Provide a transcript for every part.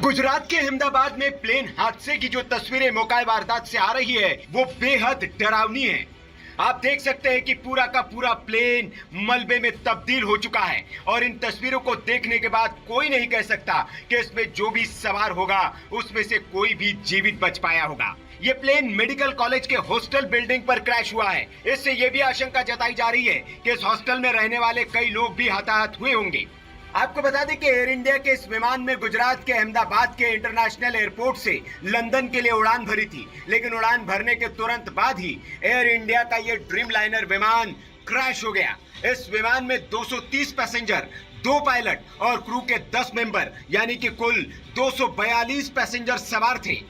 गुजरात के अहमदाबाद में प्लेन हादसे की जो तस्वीरें मौका वारदात से आ रही है वो बेहद डरावनी है। आप देख सकते हैं कि पूरा का पूरा प्लेन मलबे में तब्दील हो चुका है और इन तस्वीरों को देखने के बाद कोई नहीं कह सकता कि इसमें जो भी सवार होगा उसमें से कोई भी जीवित बच पाया होगा। ये प्लेन मेडिकल कॉलेज के हॉस्टल बिल्डिंग पर क्रैश हुआ है। इससे ये भी आशंका जताई जा रही है कि इस हॉस्टल में रहने वाले कई लोग भी हताहत हुए होंगे। आपको बता दें कि एयर इंडिया के इस विमान में गुजरात के अहमदाबाद के इंटरनेशनल एयरपोर्ट से लंदन के लिए उड़ान भरी थी, लेकिन उड़ान भरने के तुरंत बाद ही एयर इंडिया का ये ड्रीम लाइनर विमान क्रैश हो गया। इस विमान में 230 पैसेंजर, 2 पायलट और क्रू के 10 मेंबर यानी कि कुल 242 पैसेंजर सवार थे।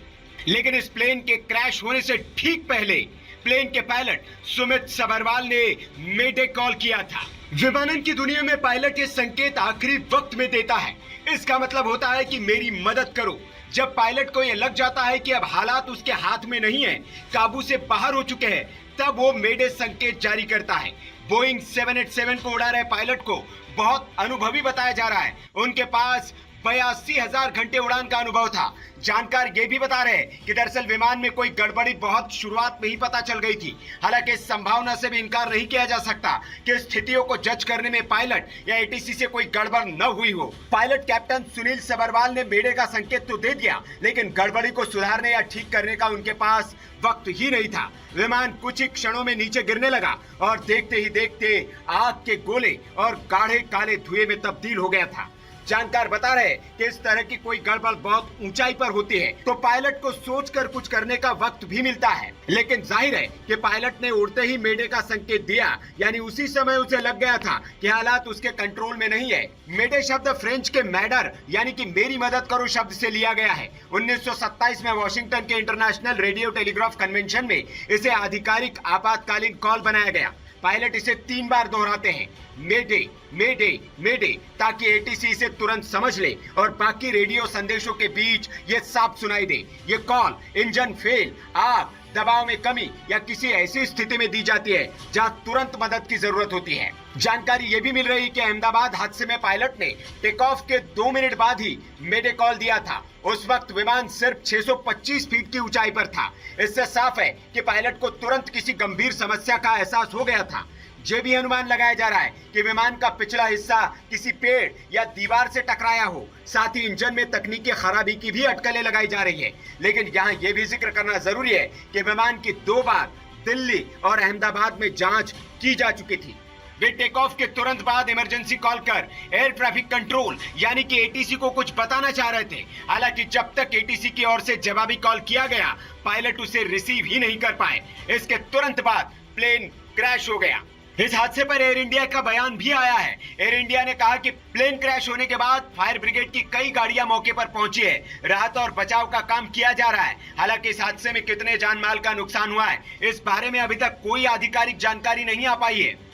लेकिन इस प्लेन के क्रैश होने से ठीक पहले प्लेन के पायलट सुमित सबरवाल ने मेडे कॉल किया था। विमानन की दुनिया में पायलट ये संकेत आखिरी वक्त में देता है। इसका मतलब होता है कि मेरी मदद करो। जब पायलट को ये लग जाता है कि अब हालात उसके हाथ में नहीं है, काबू से बाहर हो चुके हैं, तब वो मेडे संकेत जारी करता है। बोइंग 787 को उड़ा रहे पायलट को बहुत अनुभवी बताया जा रहा है। उनके पास 82,000 घंटे उड़ान का अनुभव था। जानकार ये भी बता रहे हैं कि दरअसल विमान में कोई गड़बड़ी बहुत शुरुआत में ही पता चल गई थी। हालांकि इस संभावना से भी इनकार नहीं किया जा सकता कि स्थितियों को जज करने में पायलट या एटीसी से कोई गड़बड़ न हुई हो। पायलट कैप्टन सुनील सबरवाल ने मेडे का संकेत तो दे दिया, लेकिन गड़बड़ी को सुधारने या ठीक करने का उनके पास वक्त ही नहीं था। विमान कुछ ही क्षणों में नीचे गिरने लगा और देखते ही देखते आग के गोले और गाढ़े काले धुएं में तब्दील हो गया था। जानकार बता रहे कि इस तरह की कोई गड़बड़ बहुत ऊंचाई पर होती है तो पायलट को सोचकर कुछ करने का वक्त भी मिलता है, लेकिन जाहिर है कि पायलट ने उड़ते ही मेडे का संकेत दिया, यानी उसी समय उसे लग गया था कि हालात उसके कंट्रोल में नहीं है। मेडे शब्द फ्रेंच के मैडर यानी कि मेरी मदद करो शब्द से लिया गया है। 1927 में वॉशिंगटन के इंटरनेशनल रेडियो टेलीग्राफ कन्वेंशन में इसे आधिकारिक आपातकालीन कॉल बनाया गया। पायलट इसे 3 बार दोहराते हैं, मेडे मेडे मेडे, ताकि एटीसी इसे तुरंत समझ ले और बाकी रेडियो संदेशों के बीच ये साफ सुनाई दे। ये कॉल इंजन फेल, आग, दबाव में कमी या किसी ऐसी स्थिति में दी जाती है जहां तुरंत मदद की जरूरत होती है। जानकारी ये भी मिल रही कि अहमदाबाद हादसे में पायलट ने टेक ऑफ के 2 मिनट बाद ही मेडे कॉल दिया था। उस वक्त विमान सिर्फ 625 फीट की ऊंचाई पर था। इससे साफ है कि पायलट को तुरंत किसी गंभीर समस्या का एहसास हो गया था। ये भी अनुमान लगाया जा रहा है कि विमान का पिछला हिस्सा किसी पेड़ या दीवार से टकराया हो। साथ ही इंजन में तकनीकी खराबी की भी अटकलें लगाई जा रही है। लेकिन यहाँ ये भी जिक्र करना जरूरी है कि विमान की 2 बार दिल्ली और अहमदाबाद में जांच की जा चुकी थी। वे टेक ऑफ के तुरंत बाद इमरजेंसी कॉल कर एयर ट्रैफिक कंट्रोल यानी कि एटीसी को कुछ बताना चाह रहे थे। हालांकि जब तक एटीसी की ओर से जवाबी कॉल किया गया, पायलट उसे रिसीव ही नहीं कर पाए। इसके तुरंत बाद प्लेन क्रैश हो गया। इस हादसे पर एयर इंडिया का बयान भी आया है। एयर इंडिया ने कहा कि प्लेन क्रैश होने के बाद फायर ब्रिगेड की कई गाड़ियां मौके पर पहुंची है। राहत और बचाव का काम किया जा रहा है। हालांकि इस हादसे में कितने जान माल का नुकसान हुआ है, इस बारे में अभी तक कोई आधिकारिक जानकारी नहीं आ पाई है।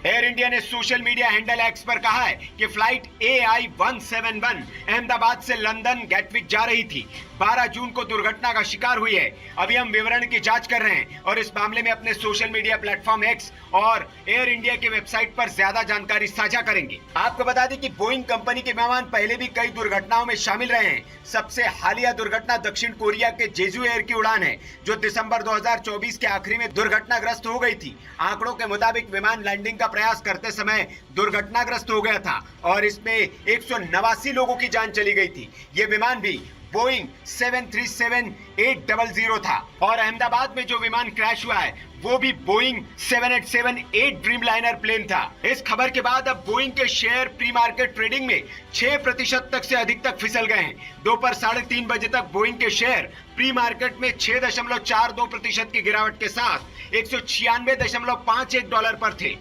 एयर इंडिया ने सोशल मीडिया हैंडल एक्स पर कहा है कि फ्लाइट AI-171 अहमदाबाद से लंदन गैटविक जा रही थी। 12 जून को दुर्घटना का शिकार हुई है। अभी हम विवरण की जांच कर रहे हैं और इस मामले में अपने सोशल मीडिया प्लेटफॉर्म एक्स और एयर इंडिया की वेबसाइट पर ज्यादा जानकारी साझा करेंगे। आपको बता दें कि बोइंग कंपनी के विमान पहले भी कई दुर्घटनाओं में शामिल रहे हैं। सबसे हालिया दुर्घटना दक्षिण कोरिया के जेजू एयर की उड़ान है, जो दिसंबर 2024 के आखिरी में दुर्घटनाग्रस्त हो गई थी। आंकड़ों के मुताबिक विमान लैंडिंग का प्रयास करते समय दुर्घटनाग्रस्त हो गया था और इसमें 189 लोगों की जान चली गई थी। ये विमान भी बोइंग 737-800 था और अहमदाबाद में जो विमान क्रैश हुआ है वो भी बोइंग 787-8 ड्रीम लाइनर प्लेन था। इस खबर के बाद अब बोइंग के शेयर प्री मार्केट ट्रेडिंग में 6% तक से अधिक तक फिसल गए हैं। दोपहर 3:30 बजे तक बोइंग के शेयर प्री मार्केट में 6.42% की गिरावट के साथ $196.51 पर थे।